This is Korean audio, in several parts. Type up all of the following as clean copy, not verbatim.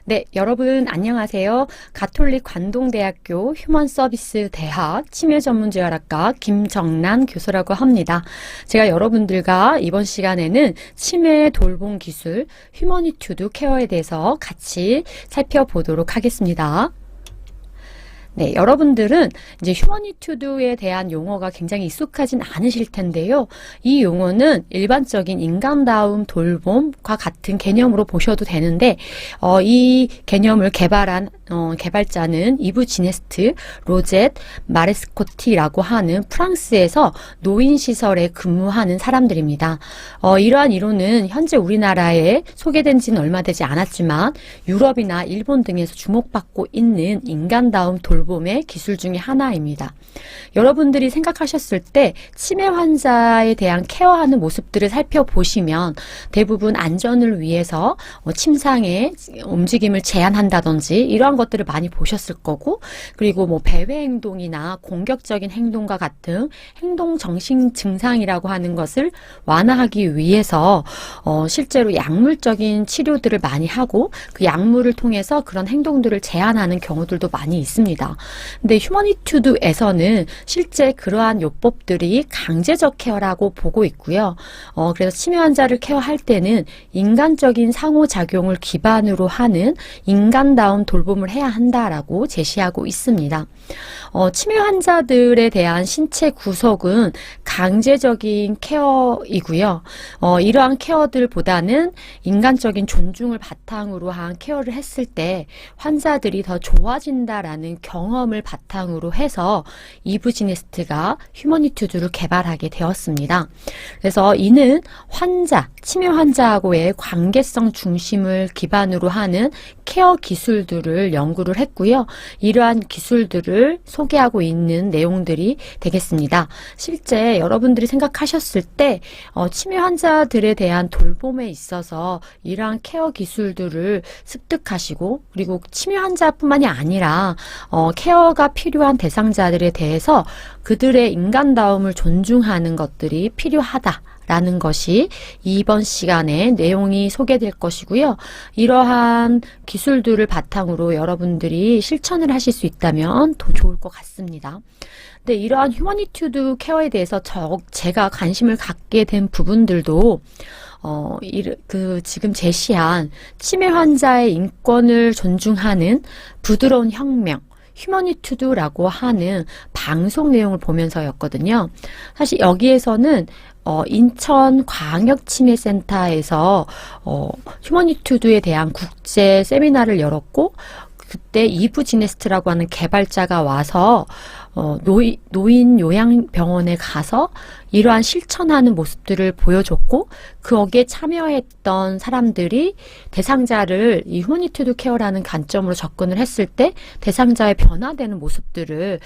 네, 여러분 안녕하세요. 가톨릭 관동대학교 휴먼서비스 대학 치매전문재활학과 김정란 교수라고 합니다. 제가 여러분들과 이번 시간에는 치매 돌봄 기술 휴머니투드 케어에 대해서 같이 살펴보도록 하겠습니다. 네, 여러분들은 이제 휴머니투드에 대한 용어가 굉장히 익숙하진 않으실 텐데요. 이 용어는 일반적인 인간다움 돌봄과 같은 개념으로 보셔도 되는데, 이 개념을 개발한 개발자는 이브 지네스트 로젯 마레스코티라고 하는 프랑스에서 노인시설에 근무하는 사람들입니다. 이러한 이론은 현재 우리나라에 소개된 지는 얼마 되지 않았지만 유럽이나 일본 등에서 주목받고 있는 인간다움 돌봄의 기술 중에 하나입니다. 여러분들이 생각하셨을 때 치매 환자에 대한 케어하는 모습들을 살펴보시면 대부분 안전을 위해서 침상의 움직임을 제한한다든지 이러한 것들을 많이 보셨을 거고, 그리고 뭐 배회 행동이나 공격적인 행동과 같은 행동 정신 증상이라고 하는 것을 완화하기 위해서 실제로 약물적인 치료들을 많이 하고 그 약물을 통해서 그런 행동들을 제한하는 경우들도 많이 있습니다. 근데 휴머니투드에서는 실제 그러한 요법들이 강제적 케어라고 보고 있고요. 그래서 치매 환자를 케어할 때는 인간적인 상호작용을 기반으로 하는 인간다운 돌봄을 해야 한다라고 제시하고 있습니다. 치매 환자들에 대한 신체 구속은 강제적인 케어이고요. 이러한 케어들보다는 인간적인 존중을 바탕으로 한 케어를 했을 때 환자들이 더 좋아진다라는 경험을 바탕으로 해서 이브 지네스트가 휴머니투드를 개발하게 되었습니다. 그래서 이는 치매 환자하고의 관계성 중심을 기반으로 하는 케어 기술들을 연구를 했고요. 이러한 기술들을 소개하고 있는 내용들이 되겠습니다. 실제 여러분들이 생각하셨을 때 치매 환자들에 대한 돌봄에 있어서 이러한 케어 기술들을 습득하시고, 그리고 치매 환자뿐만이 아니라 케어가 필요한 대상자들에 대해서 그들의 인간다움을 존중하는 것들이 필요하다 라는 것이 이번 시간에 내용이 소개될 것이고요. 이러한 기술들을 바탕으로 여러분들이 실천을 하실 수 있다면 더 좋을 것 같습니다. 근데 이러한 휴머니투드 케어에 대해서 제가 관심을 갖게 된 부분들도 지금 제시한 치매 환자의 인권을 존중하는 부드러운 혁명, 휴머니투드라고 하는 방송 내용을 보면서였거든요. 사실 여기에서는 인천광역치매센터에서 휴머니투드에 대한 국제 세미나를 열었고, 그때 이브 지네스트라고 하는 개발자가 와서 노인 요양병원에 가서 이러한 실천하는 모습들을 보여줬고, 거기에 참여했던 사람들이 대상자를 이 휴머니투드 케어라는 관점으로 접근을 했을 때 대상자의 변화되는 모습들을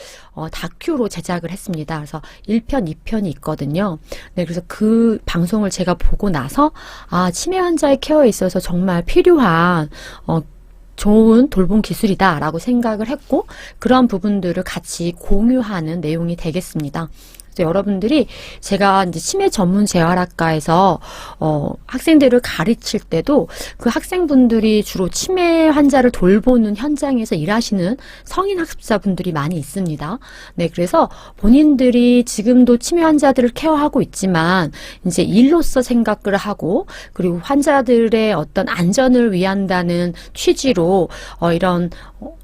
다큐로 제작을 했습니다. 그래서 1편, 2편이 있거든요. 네, 그래서 그 방송을 제가 보고 나서 치매 환자의 케어에 있어서 정말 필요한 좋은 돌봄 기술이다 라고 생각을 했고, 그런 부분들을 같이 공유하는 내용이 되겠습니다. 여러분들이 제가 이제 치매 전문 재활학과에서 학생들을 가르칠 때도 그 학생분들이 주로 치매 환자를 돌보는 현장에서 일하시는 성인 학습자분들이 많이 있습니다. 네, 그래서 본인들이 지금도 치매 환자들을 케어하고 있지만 이제 일로서 생각을 하고, 그리고 환자들의 어떤 안전을 위한다는 취지로 이런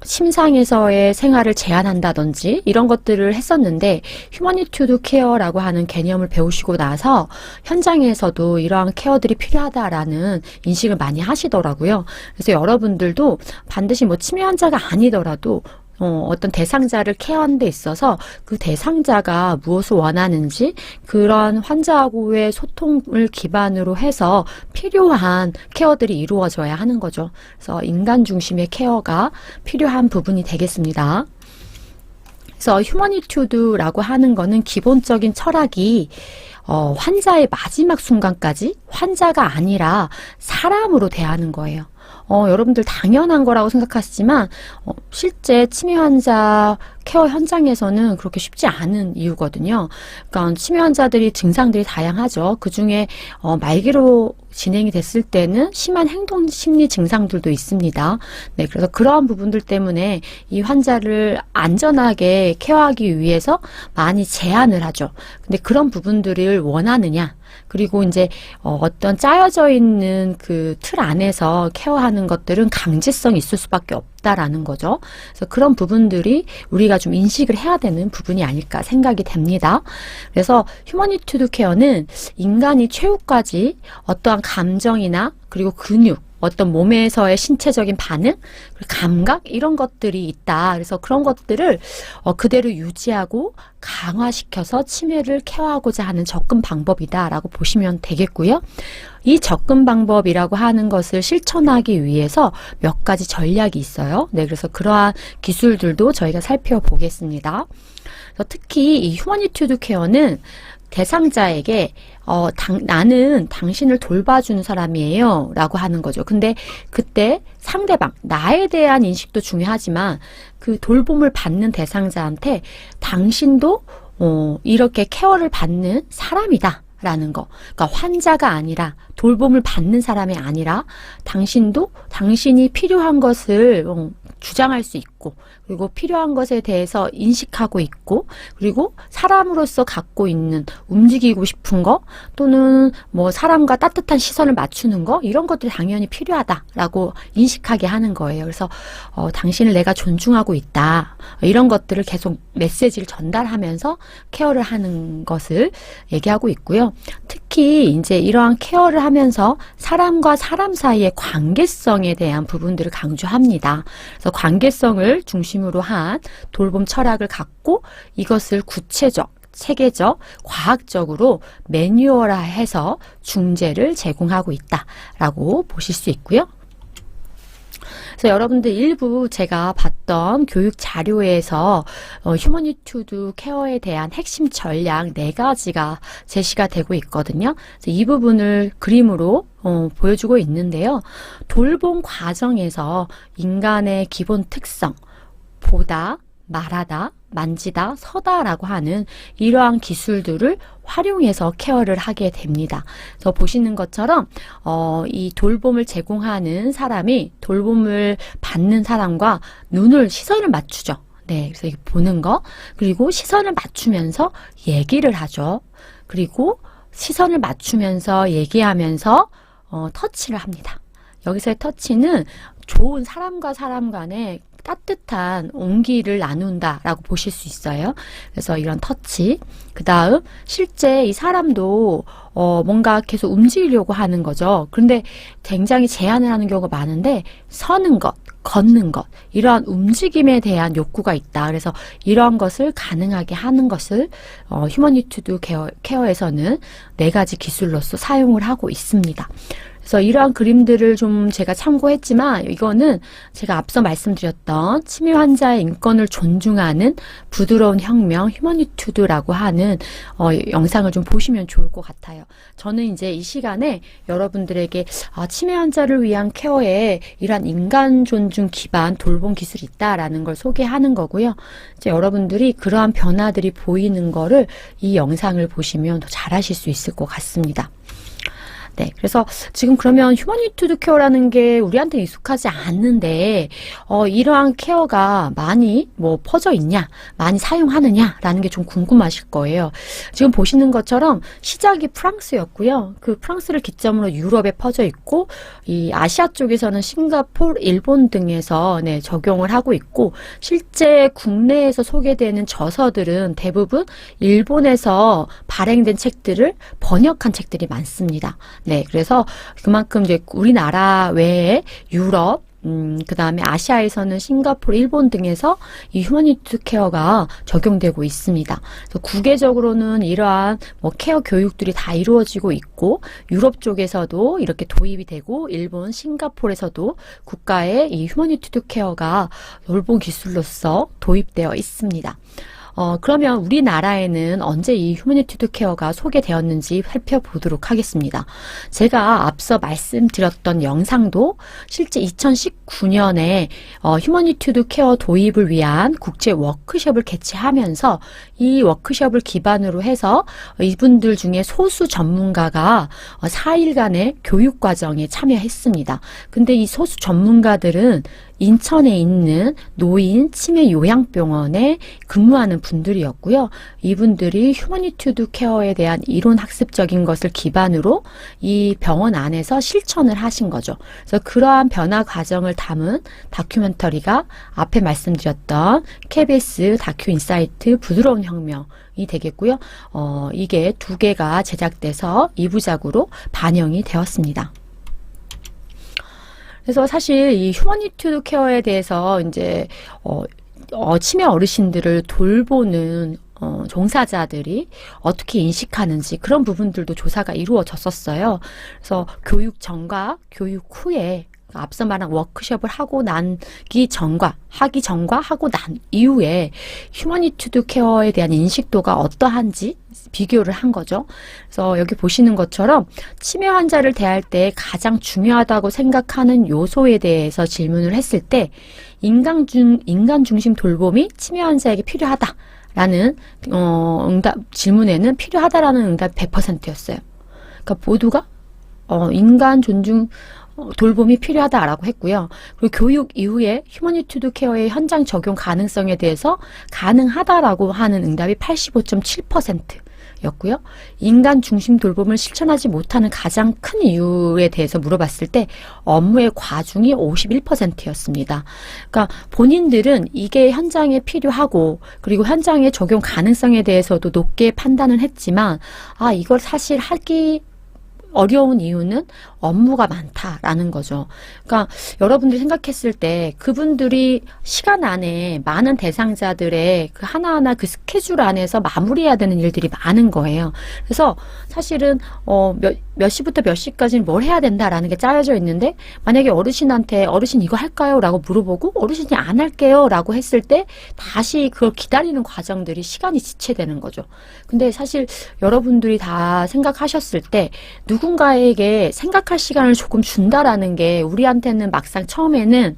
침상에서의 생활을 제한한다든지 이런 것들을 했었는데, 휴머니투드 케어라고 하는 개념을 배우시고 나서 현장에서도 이러한 케어들이 필요하다라는 인식을 많이 하시더라고요. 그래서 여러분들도 반드시 치매 환자가 아니더라도 어떤 대상자를 케어하는 데 있어서 그 대상자가 무엇을 원하는지, 그런 환자하고의 소통을 기반으로 해서 필요한 케어들이 이루어져야 하는 거죠. 그래서 인간 중심의 케어가 필요한 부분이 되겠습니다. 그래서 휴머니투드라고 하는 거는 기본적인 철학이 환자의 마지막 순간까지 환자가 아니라 사람으로 대하는 거예요. 여러분들 당연한 거라고 생각하시지만 실제 치매 환자 케어 현장에서는 그렇게 쉽지 않은 이유거든요. 그러니까 치매 환자들이 증상들이 다양하죠. 그중에 말기로 진행이 됐을 때는 심한 행동 심리 증상들도 있습니다. 네, 그래서 그러한 부분들 때문에 이 환자를 안전하게 케어하기 위해서 많이 제한을 하죠. 근데 그런 부분들을 원하느냐? 그리고 이제 어떤 짜여져 있는 그 틀 안에서 케어하는 것들은 강제성이 있을 수밖에 없다라는 거죠. 그래서 그런 부분들이 우리가 좀 인식을 해야 되는 부분이 아닐까 생각이 됩니다. 그래서 휴머니투드 케어는 인간이 최후까지 어떠한 감정이나 그리고 근육, 어떤 몸에서의 신체적인 반응, 감각 이런 것들이 있다. 그래서 그런 것들을 그대로 유지하고 강화시켜서 치매를 케어하고자 하는 접근 방법이다라고 보시면 되겠고요. 이 접근 방법이라고 하는 것을 실천하기 위해서 몇 가지 전략이 있어요. 네, 그래서 그러한 기술들도 저희가 살펴보겠습니다. 그래서 특히 이 휴머니투드 케어는 대상자에게 나는 당신을 돌봐주는 사람이에요 라고 하는 거죠. 근데 그때 상대방, 나에 대한 인식도 중요하지만 그 돌봄을 받는 대상자한테 당신도 이렇게 케어를 받는 사람이다 라는 거. 그러니까 환자가 아니라 돌봄을 받는 사람이 아니라 당신도 당신이 필요한 것을 주장할 수 있고 그리고 필요한 것에 대해서 인식하고 있고 그리고 사람으로서 갖고 있는 움직이고 싶은 거 또는 뭐 사람과 따뜻한 시선을 맞추는 거 이런 것들이 당연히 필요하다라고 인식하게 하는 거예요. 그래서 당신을 내가 존중하고 있다. 이런 것들을 계속 메시지를 전달하면서 케어를 하는 것을 얘기하고 있고요. 특히 이제 이러한 케어를 하면서 사람과 사람 사이의 관계성에 대한 부분들을 강조합니다. 그래서 관계성을 중심으로 한 돌봄 철학을 갖고 이것을 구체적, 체계적, 과학적으로 매뉴얼화해서 중재를 제공하고 있다라고 보실 수 있고요. 그래서 여러분들 일부 제가 봤던 교육 자료에서 휴머니투드 케어에 대한 핵심 전략 4가지가 제시가 되고 있거든요. 그래서 이 부분을 그림으로 보여주고 있는데요. 돌봄 과정에서 인간의 기본 특성, 보다, 말하다, 만지다, 서다라고 하는 이러한 기술들을 활용해서 케어를 하게 됩니다. 그래서 보시는 것처럼 이 돌봄을 제공하는 사람이 돌봄을 받는 사람과 시선을 맞추죠. 네, 그래서 이렇게 보는 거 그리고 시선을 맞추면서 얘기를 하죠. 그리고 시선을 맞추면서 얘기하면서 터치를 합니다. 여기서의 터치는 좋은 사람과 사람 간의 따뜻한 온기를 나눈다라고 보실 수 있어요. 그래서 이런 터치, 그 다음 실제 이 사람도 뭔가 계속 움직이려고 하는 거죠. 그런데 굉장히 제한을 하는 경우가 많은데 서는 것, 걷는 것, 이러한 움직임에 대한 욕구가 있다. 그래서 이러한 것을 가능하게 하는 것을 휴머니투드 케어에서는 4가지 기술로서 사용을 하고 있습니다. 그래서 이러한 그림들을 좀 제가 참고했지만 이거는 제가 앞서 말씀드렸던 치매 환자의 인권을 존중하는 부드러운 혁명 휴머니투드라고 하는 영상을 좀 보시면 좋을 것 같아요. 저는 이제 이 시간에 여러분들에게 치매 환자를 위한 케어에 이러한 인간 존중 기반 돌봄 기술이 있다라는 걸 소개하는 거고요. 이제 여러분들이 그러한 변화들이 보이는 거를 이 영상을 보시면 더 잘하실 수 있을 것 같습니다. 네, 그래서 지금 그러면 휴머니투드 케어라는 게 우리한테 익숙하지 않는데 이러한 케어가 많이 퍼져 있냐, 많이 사용하느냐라는 게 좀 궁금하실 거예요. 지금 보시는 것처럼 시작이 프랑스였고요. 그 프랑스를 기점으로 유럽에 퍼져 있고 이 아시아 쪽에서는 싱가포르, 일본 등에서 적용을 하고 있고 실제 국내에서 소개되는 저서들은 대부분 일본에서 발행된 책들을 번역한 책들이 많습니다. 네, 그래서 그만큼 이제 우리나라 외에 유럽, 그 다음에 아시아에서는 싱가포르, 일본 등에서 이 휴머니투드 케어가 적용되고 있습니다. 그래서 국외적으로는 이러한 케어 교육들이 다 이루어지고 있고 유럽 쪽에서도 이렇게 도입이 되고 일본, 싱가포르에서도 국가의 이 휴머니투드 케어가 돌봄 기술로서 도입되어 있습니다. 그러면 우리나라에는 언제 이 휴머니티드 케어가 소개되었는지 살펴보도록 하겠습니다. 제가 앞서 말씀드렸던 영상도 실제 2019년에 휴머니티드 케어 도입을 위한 국제 워크숍을 개최하면서 이 워크숍을 기반으로 해서 이분들 중에 소수 전문가가 4일간의 교육 과정에 참여했습니다. 근데 이 소수 전문가들은 인천에 있는 노인 치매 요양병원에 근무하는 분들이었고요. 이분들이 휴머니티드 케어에 대한 이론 학습적인 것을 기반으로 이 병원 안에서 실천을 하신 거죠. 그래서 그러한 변화 과정을 담은 다큐멘터리가 앞에 말씀드렸던 KBS 다큐 인사이트 부드러운 혁명이 되겠고요. 이게 2개가 제작돼서 2부작으로 반영이 되었습니다. 그래서 사실 이 휴머니티드 케어에 대해서 이제 치매 어르신들을 돌보는 종사자들이 어떻게 인식하는지 그런 부분들도 조사가 이루어졌었어요. 그래서 교육 전과 교육 후에 앞서 말한 워크숍을 하고 하기 전과 하고 난 이후에 휴머니티드 케어에 대한 인식도가 어떠한지 비교를 한 거죠. 그래서 여기 보시는 것처럼 치매 환자를 대할 때 가장 중요하다고 생각하는 요소에 대해서 질문을 했을 때 인간 중심 돌봄이 치매 환자에게 필요하다라는 질문에는 필요하다라는 응답이 100%였어요. 그러니까 모두가 인간 존중 돌봄이 필요하다라고 했고요. 그리고 교육 이후에 휴머니티드 케어의 현장 적용 가능성에 대해서 가능하다라고 하는 응답이 85.7%였고요. 인간 중심 돌봄을 실천하지 못하는 가장 큰 이유에 대해서 물어봤을 때 업무의 과중이 51%였습니다. 그러니까 본인들은 이게 현장에 필요하고 그리고 현장의 적용 가능성에 대해서도 높게 판단을 했지만 이걸 사실 하기 어려운 이유는 업무가 많다라는 거죠. 그러니까 여러분들이 생각했을 때 그분들이 시간 안에 많은 대상자들의 그 하나하나 그 스케줄 안에서 마무리해야 되는 일들이 많은 거예요. 그래서 사실은 몇 시부터 몇 시까지는 뭘 해야 된다라는 게 짜여져 있는데 만약에 어르신한테 어르신 이거 할까요? 라고 물어보고 어르신이 안 할게요 라고 했을 때 다시 그걸 기다리는 과정들이 시간이 지체되는 거죠. 근데 사실 여러분들이 다 생각하셨을 때 누군가에게 생각할 시간을 조금 준다라는 게 우리한테는 막상 처음에는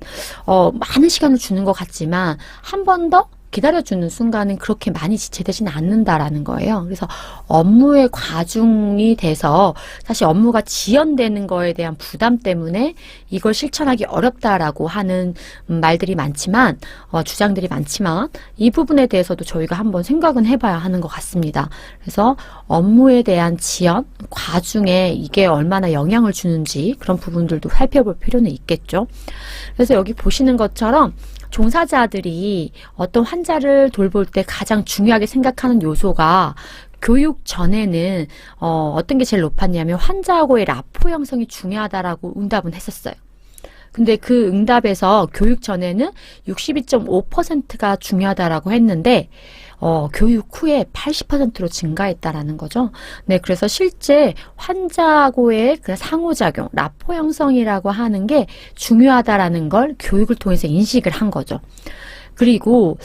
많은 시간을 주는 것 같지만 한 번 더 기다려주는 순간은 그렇게 많이 지체되지는 않는다라는 거예요. 그래서 업무의 과중이 돼서 사실 업무가 지연되는 거에 대한 부담 때문에 이걸 실천하기 어렵다라고 하는 말들이 많지만 주장들이 많지만 이 부분에 대해서도 저희가 한번 생각은 해봐야 하는 것 같습니다. 그래서 업무에 대한 지연, 과중에 이게 얼마나 영향을 주는지 그런 부분들도 살펴볼 필요는 있겠죠. 그래서 여기 보시는 것처럼 종사자들이 어떤 환자를 돌볼 때 가장 중요하게 생각하는 요소가 교육 전에는 어떤 게 제일 높았냐면 환자하고의 라포 형성이 중요하다라고 응답은 했었어요. 근데 그 응답에서 교육 전에는 62.5%가 중요하다라고 했는데 교육 후에 80%로 증가했다라는 거죠. 네, 그래서 실제 환자하고의 그 상호작용, 라포 형성이라고 하는 게 중요하다라는 걸 교육을 통해서 인식을 한 거죠. 그리고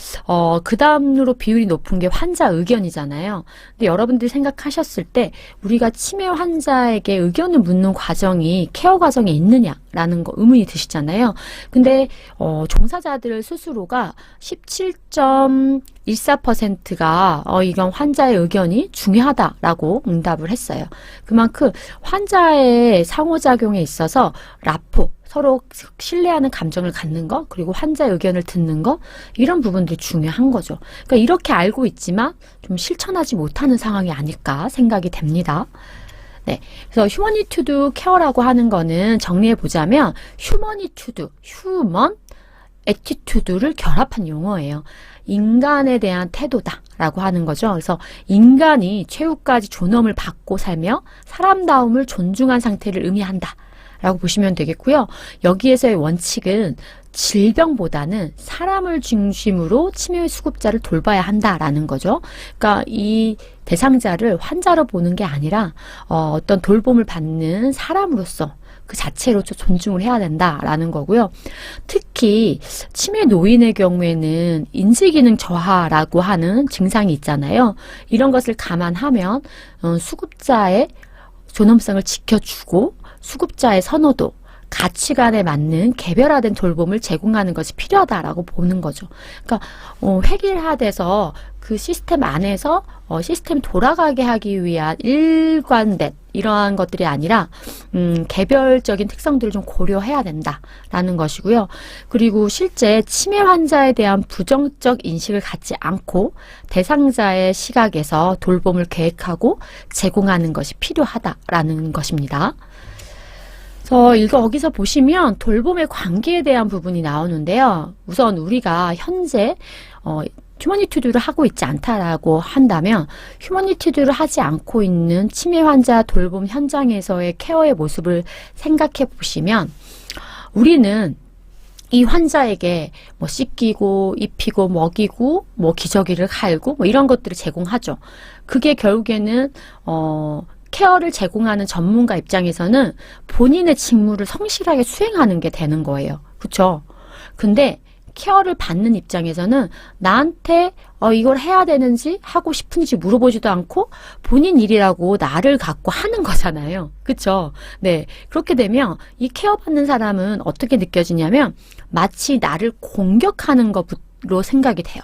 그 다음으로 비율이 높은 게 환자 의견이잖아요. 근데 여러분들이 생각하셨을 때 우리가 치매 환자에게 의견을 묻는 과정이 케어 과정에 있느냐라는 거 의문이 드시잖아요. 근데 종사자들 스스로가 17.14%가 이건 환자의 의견이 중요하다라고 응답을 했어요. 그만큼 환자의 상호작용에 있어서 라포, 서로 신뢰하는 감정을 갖는 거, 그리고 환자의 의견을 듣는 거, 이런 부분들이 중요한 거죠. 그러니까 이렇게 알고 있지만 좀 실천하지 못하는 상황이 아닐까 생각이 됩니다. 네, 그래서 휴머니티드 케어라고 하는 거는 정리해 보자면 휴머니티드, 휴먼, 애티튜드를 결합한 용어예요. 인간에 대한 태도다라고 하는 거죠. 그래서 인간이 최후까지 존엄을 받고 살며 사람다움을 존중한 상태를 의미한다. 라고 보시면 되겠고요. 여기에서의 원칙은 질병보다는 사람을 중심으로 치매 수급자를 돌봐야 한다라는 거죠. 그러니까 이 대상자를 환자로 보는 게 아니라 어떤 돌봄을 받는 사람으로서 그 자체로 좀 존중을 해야 된다라는 거고요. 특히 치매 노인의 경우에는 인지기능 저하라고 하는 증상이 있잖아요. 이런 것을 감안하면 수급자의 존엄성을 지켜주고 수급자의 선호도, 가치관에 맞는 개별화된 돌봄을 제공하는 것이 필요하다라고 보는 거죠. 그러니까 획일화돼서 그 시스템 안에서 시스템이 돌아가게 하기 위한 일관된 이러한 것들이 아니라 개별적인 특성들을 좀 고려해야 된다라는 것이고요. 그리고 실제 치매 환자에 대한 부정적 인식을 갖지 않고 대상자의 시각에서 돌봄을 계획하고 제공하는 것이 필요하다라는 것입니다. 여기서 보시면 돌봄의 관계에 대한 부분이 나오는데요. 우선 우리가 현재 휴머니투드를 하고 있지 않다라고 한다면 휴머니투드를 하지 않고 있는 치매 환자 돌봄 현장에서의 케어의 모습을 생각해 보시면 우리는 이 환자에게 뭐 씻기고 입히고 먹이고 뭐 기저귀를 갈고 뭐 이런 것들을 제공하죠. 그게 결국에는 케어를 제공하는 전문가 입장에서는 본인의 직무를 성실하게 수행하는 게 되는 거예요. 그쵸? 근데 케어를 받는 입장에서는 나한테 이걸 해야 되는지 하고 싶은지 물어보지도 않고 본인 일이라고 나를 갖고 하는 거잖아요. 그쵸? 네. 그렇게 되면 이 케어 받는 사람은 어떻게 느껴지냐면 마치 나를 공격하는 것으로 생각이 돼요.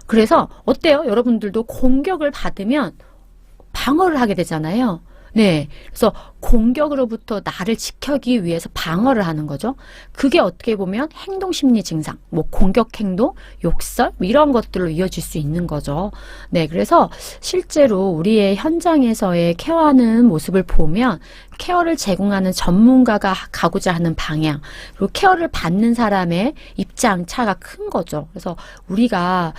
그래서 어때요? 여러분들도 공격을 받으면 방어를 하게 되잖아요. 네. 그래서 공격으로부터 나를 지키기 위해서 방어를 하는 거죠. 그게 어떻게 보면 행동심리 증상, 뭐 공격 행동, 욕설, 뭐 이런 것들로 이어질 수 있는 거죠. 네. 그래서 실제로 우리의 현장에서의 케어하는 모습을 보면 케어를 제공하는 전문가가 가고자 하는 방향, 그리고 케어를 받는 사람의 입장 차가 큰 거죠. 그래서 우리가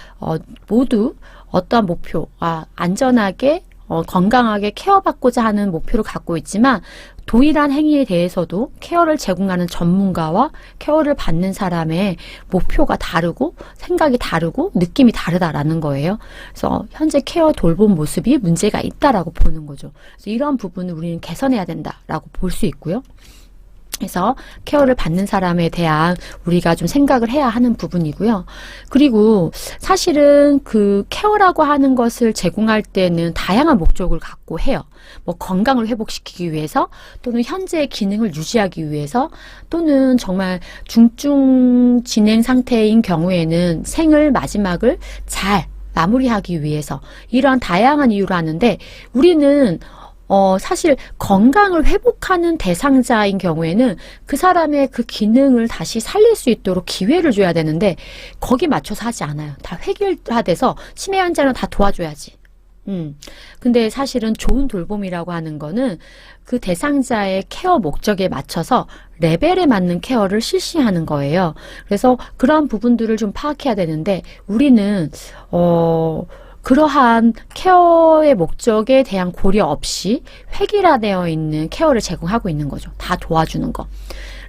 모두 어떠한 목표, 안전하게 건강하게 케어받고자 하는 목표를 갖고 있지만 동일한 행위에 대해서도 케어를 제공하는 전문가와 케어를 받는 사람의 목표가 다르고 생각이 다르고 느낌이 다르다라는 거예요. 그래서 현재 케어 돌봄 모습이 문제가 있다라고 보는 거죠. 그래서 이런 부분을 우리는 개선해야 된다라고 볼 수 있고요. 그래서 케어를 받는 사람에 대한 우리가 좀 생각을 해야 하는 부분이고요. 그리고 사실은 그 케어라고 하는 것을 제공할 때는 다양한 목적을 갖고 해요. 뭐 건강을 회복시키기 위해서 또는 현재의 기능을 유지하기 위해서 또는 정말 중증 진행 상태인 경우에는 생을 마지막을 잘 마무리하기 위해서 이러한 다양한 이유로 하는데 우리는 사실 건강을 회복하는 대상자인 경우에는 그 사람의 그 기능을 다시 살릴 수 있도록 기회를 줘야 되는데 거기 맞춰서 하지 않아요. 다 획일화돼서 치매 환자는 다 도와줘야지. 근데 사실은 좋은 돌봄이라고 하는 거는 그 대상자의 케어 목적에 맞춰서 레벨에 맞는 케어를 실시하는 거예요. 그래서 그러한 부분들을 좀 파악해야 되는데 우리는 그러한 케어의 목적에 대한 고려 없이 획일화되어 있는 케어를 제공하고 있는 거죠. 다 도와주는 거.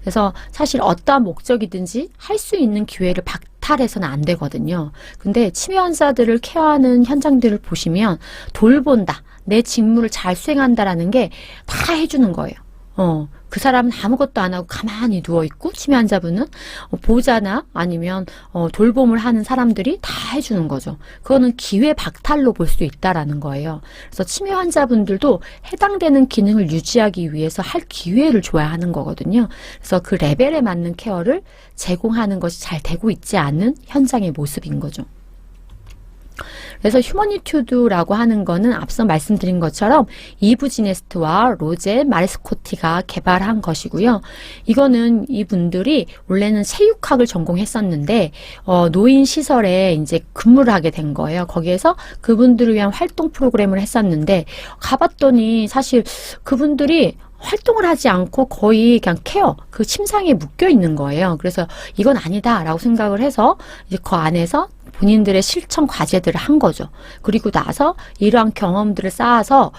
그래서 사실 어떠한 목적이든지 할 수 있는 기회를 박탈해서는 안 되거든요. 근데 치매 환자들을 케어하는 현장들을 보시면 돌본다, 내 직무를 잘 수행한다라는 게 다 해주는 거예요. 그 사람은 아무것도 안 하고 가만히 누워있고 치매 환자분은 보호자나 아니면 돌봄을 하는 사람들이 다 해주는 거죠. 그거는 기회 박탈로 볼 수 있다라는 거예요. 그래서 치매 환자분들도 해당되는 기능을 유지하기 위해서 할 기회를 줘야 하는 거거든요. 그래서 그 레벨에 맞는 케어를 제공하는 것이 잘 되고 있지 않은 현장의 모습인 거죠. 그래서 휴머니투드라고 하는 거는 앞서 말씀드린 것처럼 이브 지네스트와 로제 마리스코티가 개발한 것이고요. 이거는 이분들이 원래는 체육학을 전공했었는데 노인 시설에 이제 근무를 하게 된 거예요. 거기에서 그분들을 위한 활동 프로그램을 했었는데 가봤더니 사실 그분들이 활동을 하지 않고 거의 그냥 케어, 그 침상에 묶여 있는 거예요. 그래서 이건 아니다라고 생각을 해서 이제 그 안에서 본인들의 실천 과제들을 한 거죠. 그리고 나서 이러한 경험들을 쌓아서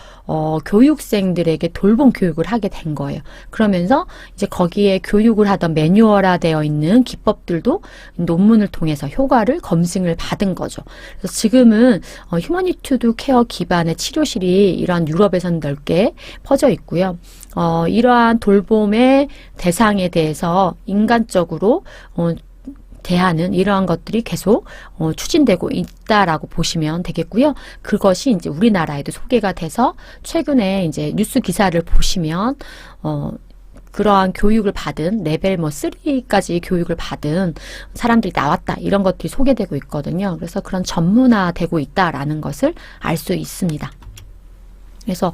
교육생들에게 돌봄 교육을 하게 된 거예요. 그러면서 이제 거기에 교육을 하던 매뉴얼화되어 있는 기법들도 논문을 통해서 효과를 검증을 받은 거죠. 그래서 지금은 휴머니투드 케어 기반의 치료실이 이러한 유럽에서는 넓게 퍼져 있고요. 이러한 돌봄의 대상에 대해서 인간적으로 대하는 이러한 것들이 계속 추진되고 있다라고 보시면 되겠고요. 그것이 이제 우리나라에도 소개가 돼서 최근에 이제 뉴스 기사를 보시면 그러한 교육을 받은 레벨 3까지 교육을 받은 사람들이 나왔다. 이런 것들이 소개되고 있거든요. 그래서 그런 전문화되고 있다라는 것을 알 수 있습니다. 그래서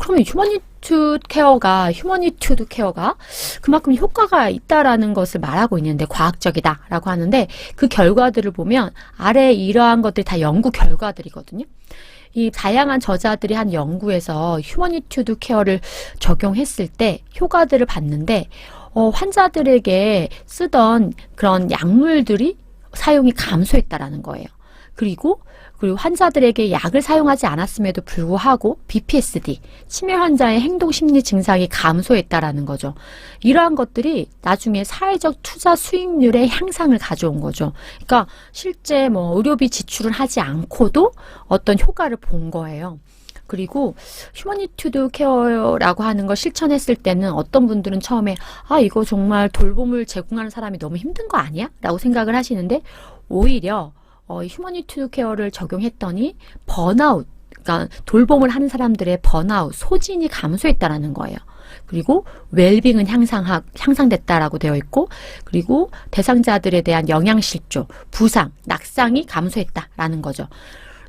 그러면 휴머니투드 케어가 그만큼 효과가 있다라는 것을 말하고 있는데 과학적이다라고 하는데 그 결과들을 보면 아래 이러한 것들이 다 연구 결과들이거든요. 이 다양한 저자들이 한 연구에서 휴머니투드 케어를 적용했을 때 효과들을 봤는데 환자들에게 쓰던 그런 약물들이 사용이 감소했다라는 거예요. 그리고 환자들에게 약을 사용하지 않았음에도 불구하고 BPSD, 치매 환자의 행동 심리 증상이 감소했다라는 거죠. 이러한 것들이 나중에 사회적 투자 수익률의 향상을 가져온 거죠. 그러니까 실제 의료비 지출을 하지 않고도 어떤 효과를 본 거예요. 그리고 휴머니투드 케어라고 하는 걸 실천했을 때는 어떤 분들은 처음에 이거 정말 돌봄을 제공하는 사람이 너무 힘든 거 아니야? 라고 생각을 하시는데 오히려 휴머니투드 케어를 적용했더니 번아웃, 그러니까 돌봄을 하는 사람들의 번아웃, 소진이 감소했다라는 거예요. 그리고 웰빙은 향상됐다라고 되어 있고, 그리고 대상자들에 대한 영양실조, 부상, 낙상이 감소했다라는 거죠.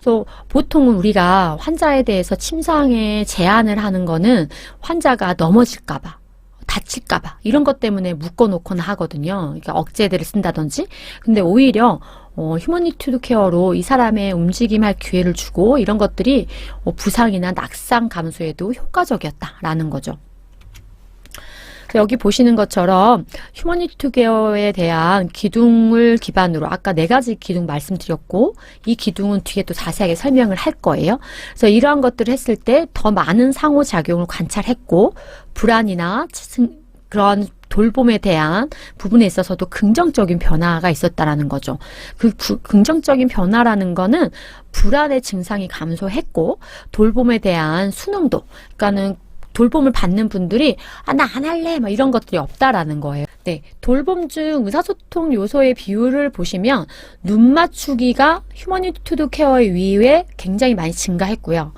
그래서 보통은 우리가 환자에 대해서 침상에 제한을 하는 거는 환자가 넘어질까봐, 다칠까봐 이런 것 때문에 묶어놓거나 하거든요. 그러니까 억제제를 쓴다든지. 근데 오히려 휴머니투드 케어로 이 사람의 움직임할 기회를 주고 이런 것들이 부상이나 낙상 감소에도 효과적이었다라는 거죠. 여기 보시는 것처럼 휴머니투드 케어에 대한 기둥을 기반으로 아까 4가지 기둥 말씀드렸고 이 기둥은 뒤에 또 자세하게 설명을 할 거예요. 그래서 이러한 것들을 했을 때 더 많은 상호작용을 관찰했고 불안이나 그런 돌봄에 대한 부분에 있어서도 긍정적인 변화가 있었다라는 거죠. 그 긍정적인 변화라는 거는 불안의 증상이 감소했고 돌봄에 대한 순응도, 그러니까는 돌봄을 받는 분들이 나 안 할래 막 이런 것들이 없다라는 거예요. 네, 돌봄 중 의사소통 요소의 비율을 보시면 눈 맞추기가 휴머니투드 케어 이후에 굉장히 많이 증가했고요.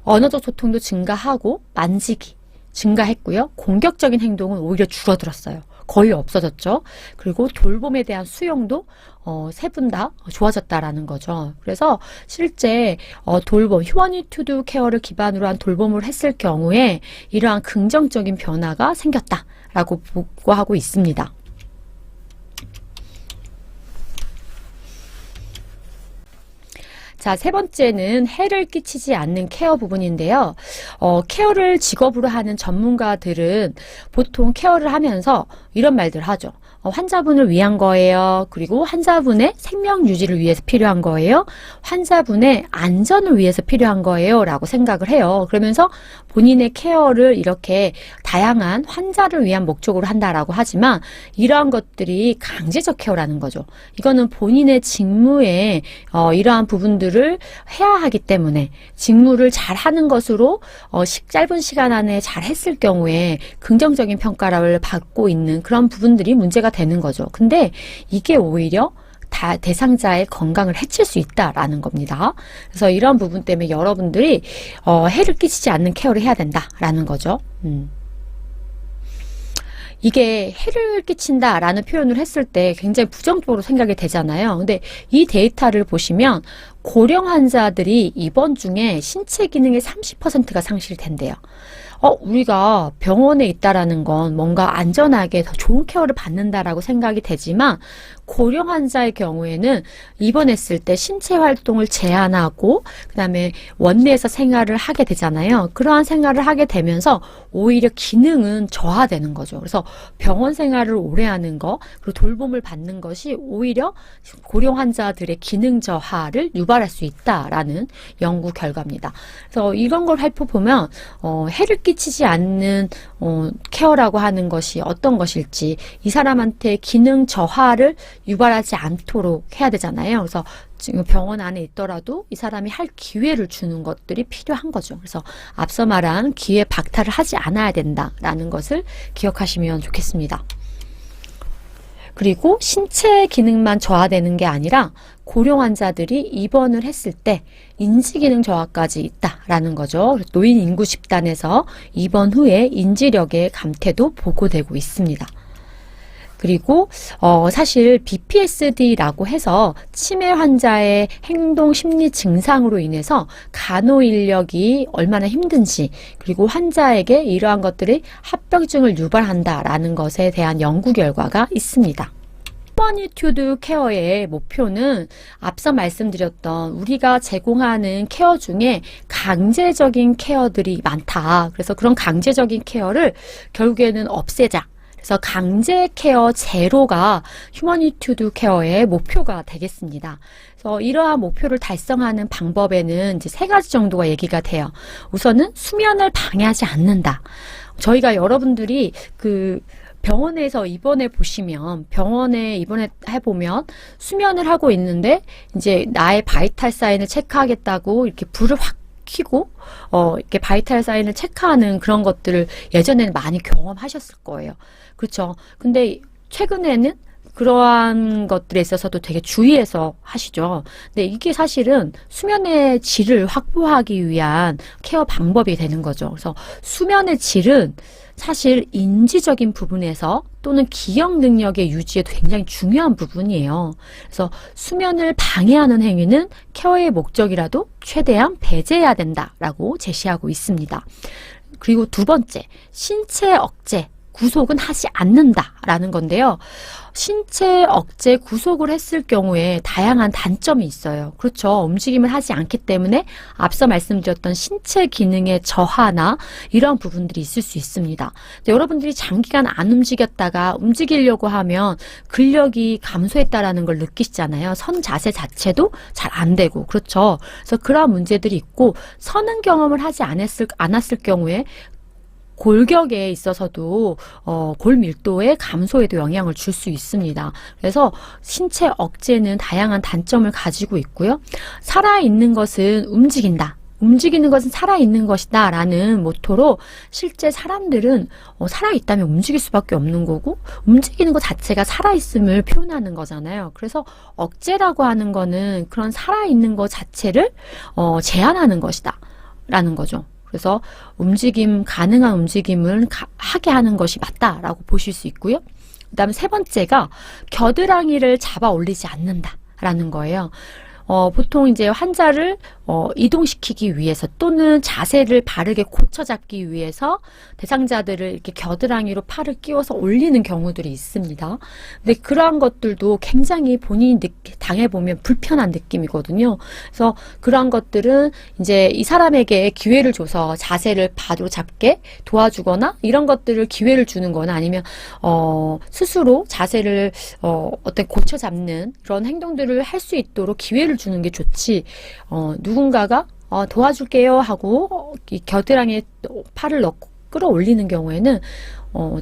언어적 소통도 증가하고 만지기 증가했고요. 공격적인 행동은 오히려 줄어들었어요. 거의 없어졌죠. 그리고 돌봄에 대한 수용도 세 분 다 좋아졌다라는 거죠. 그래서 실제 돌봄, 휴머니투드 케어를 기반으로 한 돌봄을 했을 경우에 이러한 긍정적인 변화가 생겼다라고 보고하고 있습니다. 자, 3번째는 해를 끼치지 않는 케어 부분인데요. 케어를 직업으로 하는 전문가들은 보통 케어를 하면서 이런 말들 하죠. 환자분을 위한 거예요. 그리고 환자분의 생명 유지를 위해서 필요한 거예요. 환자분의 안전을 위해서 필요한 거예요. 라고 생각을 해요. 그러면서 본인의 케어를 이렇게 다양한 환자를 위한 목적으로 한다라고 하지만 이러한 것들이 강제적 케어라는 거죠. 이거는 본인의 직무에 이러한 부분들을 해야 하기 때문에 직무를 잘 하는 것으로 짧은 시간 안에 잘 했을 경우에 긍정적인 평가를 받고 있는 그런 부분들이 문제가 되는 거죠. 근데 이게 오히려 대상자의 건강을 해칠 수 있다라는 겁니다. 그래서 이런 부분 때문에 여러분들이 해를 끼치지 않는 케어를 해야 된다라는 거죠. 이게 해를 끼친다라는 표현을 했을 때 굉장히 부정적으로 생각이 되잖아요. 근데 이 데이터를 보시면 고령 환자들이 입원 중에 신체 기능의 30%가 상실된대요. 우리가 병원에 있다라는 건 뭔가 안전하게 더 좋은 케어를 받는다라고 생각이 되지만 고령 환자의 경우에는 입원했을 때 신체 활동을 제한하고 그다음에 원내에서 생활을 하게 되잖아요. 그러한 생활을 하게 되면서 오히려 기능은 저하되는 거죠. 그래서 병원 생활을 오래 하는 거 그리고 돌봄을 받는 것이 오히려 고령 환자들의 기능 저하를 유발할 수 있다라는 연구 결과입니다. 그래서 이런 걸 살펴보면 해를 끼치지 않는 케어라고 하는 것이 어떤 것일지, 이 사람한테 기능 저하를 유발하지 않도록 해야 되잖아요. 그래서 지금 병원 안에 있더라도 이 사람이 할 기회를 주는 것들이 필요한 거죠. 그래서 앞서 말한 기회 박탈을 하지 않아야 된다라는 것을 기억하시면 좋겠습니다. 그리고 신체 기능만 저하되는 게 아니라 고령 환자들이 입원을 했을 때 인지기능 저하까지 있다라는 거죠. 노인 인구 집단에서 입원 후에 인지력의 감퇴도 보고되고 있습니다. 그리고 사실 BPSD라고 해서 치매 환자의 행동 심리 증상으로 인해서 간호 인력이 얼마나 힘든지, 그리고 환자에게 이러한 것들이 합병증을 유발한다라는 것에 대한 연구 결과가 있습니다. 휴머니투드 케어의 목표는 앞서 말씀드렸던 우리가 제공하는 케어 중에 강제적인 케어들이 많다. 그래서 그런 강제적인 케어를 결국에는 없애자. 그래서 강제 케어 제로가 휴머니투드 케어의 목표가 되겠습니다. 그래서 이러한 목표를 달성하는 방법에는 이제 3가지 정도가 얘기가 돼요. 우선은 수면을 방해하지 않는다. 저희가 여러분들이 병원에서 입원해 보시면, 병원에 입원해 보면 수면을 하고 있는데 이제 나의 바이탈 사인을 체크하겠다고 이렇게 불을 확 켜고 이렇게 바이탈 사인을 체크하는 그런 것들을 예전에는 많이 경험하셨을 거예요. 그렇죠? 근데 최근에는 그러한 것들에 있어서도 되게 주의해서 하시죠. 근데 이게 사실은 수면의 질을 확보하기 위한 케어 방법이 되는 거죠. 그래서 수면의 질은 사실 인지적인 부분에서 또는 기억 능력의 유지에도 굉장히 중요한 부분이에요. 그래서 수면을 방해하는 행위는 케어의 목적이라도 최대한 배제해야 된다라고 제시하고 있습니다. 그리고 2번째, 신체 억제, 구속은 하지 않는다라는 건데요. 신체 억제 구속을 했을 경우에 다양한 단점이 있어요. 그렇죠. 움직임을 하지 않기 때문에 앞서 말씀드렸던 신체 기능의 저하나 이런 부분들이 있을 수 있습니다. 여러분들이 장기간 안 움직였다가 움직이려고 하면 근력이 감소했다라는 걸 느끼시잖아요. 선 자세 자체도 잘 안 되고, 그렇죠. 그래서 그러한 문제들이 있고, 서는 경험을 하지 않았을 경우에 골격에 있어서도 골 밀도의 감소에도 영향을 줄 수 있습니다. 그래서 신체 억제는 다양한 단점을 가지고 있고요. 살아있는 것은 움직인다. 움직이는 것은 살아있는 것이다 라는 모토로 실제 사람들은 살아있다면 움직일 수밖에 없는 거고, 움직이는 것 자체가 살아있음을 표현하는 거잖아요. 그래서 억제라고 하는 거는 그런 살아있는 것 자체를 제한하는 것이다 라는 거죠. 그래서 가능한 움직임을 하게 하는 것이 맞다라고 보실 수 있고요. 그 다음에 3번째가 겨드랑이를 잡아 올리지 않는다라는 거예요. 보통 이제 환자를 이동시키기 위해서 또는 자세를 바르게 고쳐 잡기 위해서 대상자들을 이렇게 겨드랑이로 팔을 끼워서 올리는 경우들이 있습니다. 근데 그러한 것들도 굉장히 본인이 당해보면 불편한 느낌이거든요. 그래서 그러한 것들은 이제 이 사람에게 기회를 줘서 자세를 바로 잡게 도와주거나 이런 것들을 기회를 주는 거나 아니면 스스로 자세를 어떤 고쳐 잡는 그런 행동들을 할 수 있도록 기회를 주는 게 좋지, 누군가가 도와줄게요 하고 이 겨드랑이에 팔을 넣고 끌어올리는 경우에는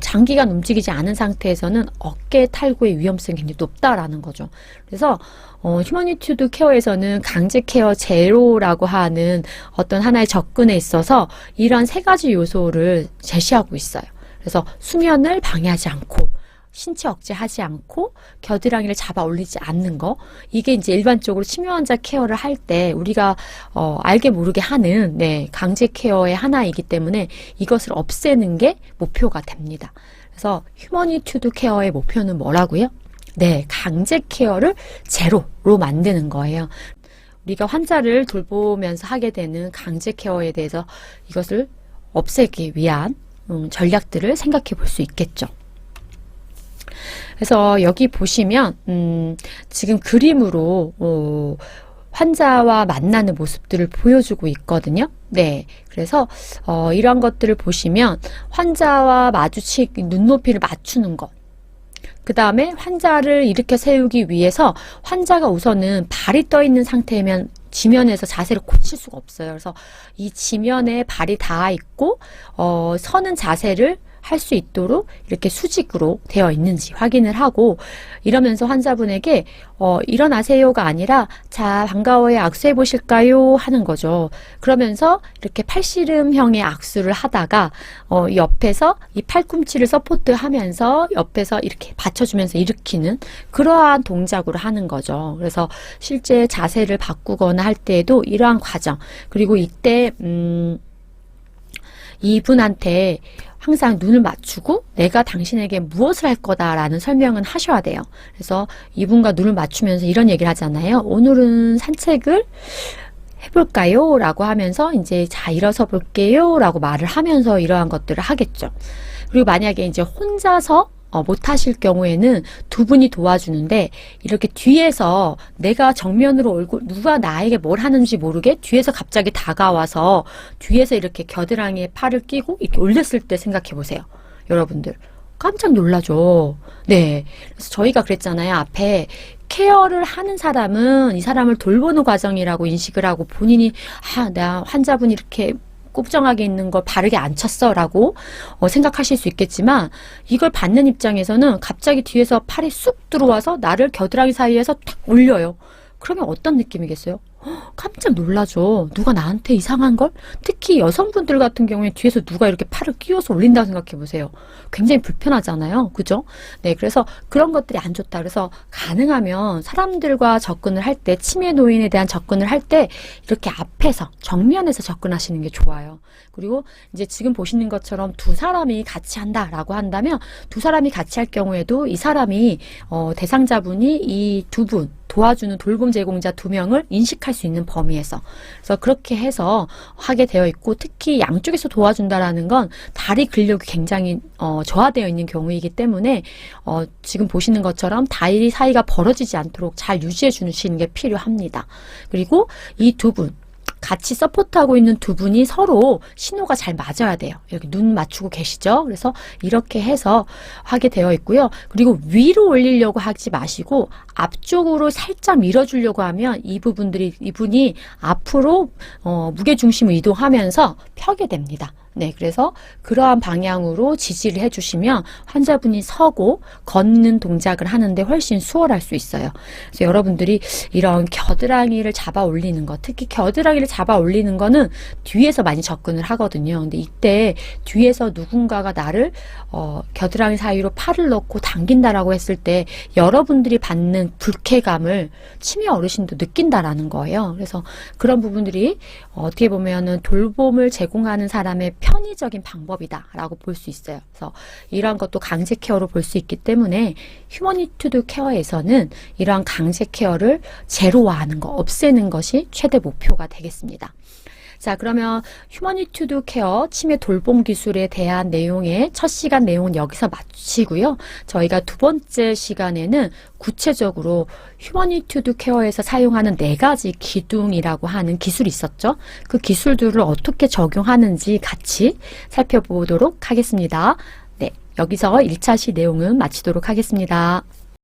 장기간 움직이지 않은 상태에서는 어깨 탈구의 위험성이 굉장히 높다라는 거죠. 그래서 휴머니투드 케어에서는 강제 케어 제로라고 하는 어떤 하나의 접근에 있어서 이런 3가지 요소를 제시하고 있어요. 그래서 수면을 방해하지 않고, 신체 억제하지 않고, 겨드랑이를 잡아 올리지 않는 거, 이게 이제 일반적으로 치매 환자 케어를 할 때 우리가 알게 모르게 하는 강제 케어의 하나이기 때문에 이것을 없애는 게 목표가 됩니다. 그래서 휴머니투드 케어의 목표는 뭐라고요? 강제 케어를 제로로 만드는 거예요. 우리가 환자를 돌보면서 하게 되는 강제 케어에 대해서 이것을 없애기 위한 전략들을 생각해 볼 수 있겠죠. 그래서 여기 보시면 지금 그림으로 환자와 만나는 모습들을 보여주고 있거든요. 네, 그래서 이런 것들을 보시면 환자와 눈높이를 맞추는 것, 그 다음에 환자를 일으켜 세우기 위해서 환자가 우선은 발이 떠 있는 상태면 지면에서 자세를 고칠 수가 없어요. 그래서 이 지면에 발이 닿아 있고 서는 자세를 할 수 있도록 이렇게 수직으로 되어 있는지 확인을 하고, 이러면서 환자분에게 일어나세요가 아니라 자, 반가워요, 악수해 보실까요 하는 거죠. 그러면서 이렇게 팔씨름형의 악수를 하다가 옆에서 이 팔꿈치를 서포트하면서 옆에서 이렇게 받쳐주면서 일으키는 그러한 동작으로 하는 거죠. 그래서 실제 자세를 바꾸거나 할 때에도 이러한 과정, 그리고 이때 이분한테 항상 눈을 맞추고 내가 당신에게 무엇을 할 거다라는 설명은 하셔야 돼요. 그래서 이분과 눈을 맞추면서 이런 얘기를 하잖아요. 오늘은 산책을 해볼까요? 라고 하면서 이제 자, 일어서 볼게요 라고 말을 하면서 이러한 것들을 하겠죠. 그리고 만약에 이제 혼자서 못 하실 경우에는 두 분이 도와주는데, 이렇게 뒤에서 내가 정면으로 누가 나에게 뭘 하는지 모르게 뒤에서 갑자기 다가와서 뒤에서 이렇게 겨드랑이에 팔을 끼고 이렇게 올렸을 때 생각해 보세요. 여러분들 깜짝 놀라죠. 네, 그래서 저희가 그랬잖아요. 앞에 케어를 하는 사람은 이 사람을 돌보는 과정이라고 인식을 하고, 본인이 나 환자분이 이렇게 꼼정하게 있는 걸 바르게 안 쳤어 라고 생각하실 수 있겠지만, 이걸 받는 입장에서는 갑자기 뒤에서 팔이 쑥 들어와서 나를 겨드랑이 사이에서 탁 올려요. 그러면 어떤 느낌이겠어요? 깜짝 놀라죠. 누가 나한테 이상한 걸? 특히 여성분들 같은 경우에 뒤에서 누가 이렇게 팔을 끼워서 올린다고 생각해 보세요. 굉장히 불편하잖아요. 그죠? 네, 그래서 그런 것들이 안 좋다. 그래서 가능하면 사람들과 접근을 할 때, 치매 노인에 대한 접근을 할 때 이렇게 앞에서, 정면에서 접근하시는 게 좋아요. 그리고 이제 지금 보시는 것처럼 두 사람이 같이 한다라고 한다면, 두 사람이 같이 할 경우에도 이 사람이 대상자분이 이 두 분, 도와주는 돌봄 제공자 두 명을 인식할 수 있는 범위에서, 그래서 그렇게 해서 하게 되어 있고, 특히 양쪽에서 도와준다라는 건 다리 근력이 굉장히 저하되어 있는 경우이기 때문에 지금 보시는 것처럼 다리 사이가 벌어지지 않도록 잘 유지해 주시는 게 필요합니다. 그리고 이 두 분, 같이 서포트하고 있는 두 분이 서로 신호가 잘 맞아야 돼요. 여기 눈 맞추고 계시죠? 그래서 이렇게 해서 하게 되어 있고요. 그리고 위로 올리려고 하지 마시고 앞쪽으로 살짝 밀어주려고 하면 이분이 앞으로 무게중심을 이동하면서 펴게 됩니다. 네, 그래서 그러한 방향으로 지지를 해주시면 환자분이 서고 걷는 동작을 하는데 훨씬 수월할 수 있어요. 그래서 여러분들이 이런 겨드랑이를 잡아 올리는 것, 특히 겨드랑이를 잡아 올리는 거는 뒤에서 많이 접근을 하거든요. 근데 이때 뒤에서 누군가가 나를 겨드랑이 사이로 팔을 넣고 당긴다라고 했을 때 여러분들이 받는 불쾌감을 치매 어르신도 느낀다라는 거예요. 그래서 그런 부분들이 어떻게 보면은 돌봄을 제공하는 사람의 편의적인 방법이다라고 볼 수 있어요. 그래서 이러한 것도 강제 케어로 볼 수 있기 때문에 휴머니투드 케어에서는 이러한 강제 케어를 제로화하는 거, 없애는 것이 최대 목표가 되겠습니다. 자, 그러면 휴머니투드 케어 치매 돌봄 기술에 대한 내용의 첫 시간 내용은 여기서 마치고요. 저희가 두 번째 시간에는 구체적으로 휴머니투드 케어에서 사용하는 4가지 기둥이라고 하는 기술이 있었죠. 그 기술들을 어떻게 적용하는지 같이 살펴보도록 하겠습니다. 네, 여기서 1차 시 내용은 마치도록 하겠습니다.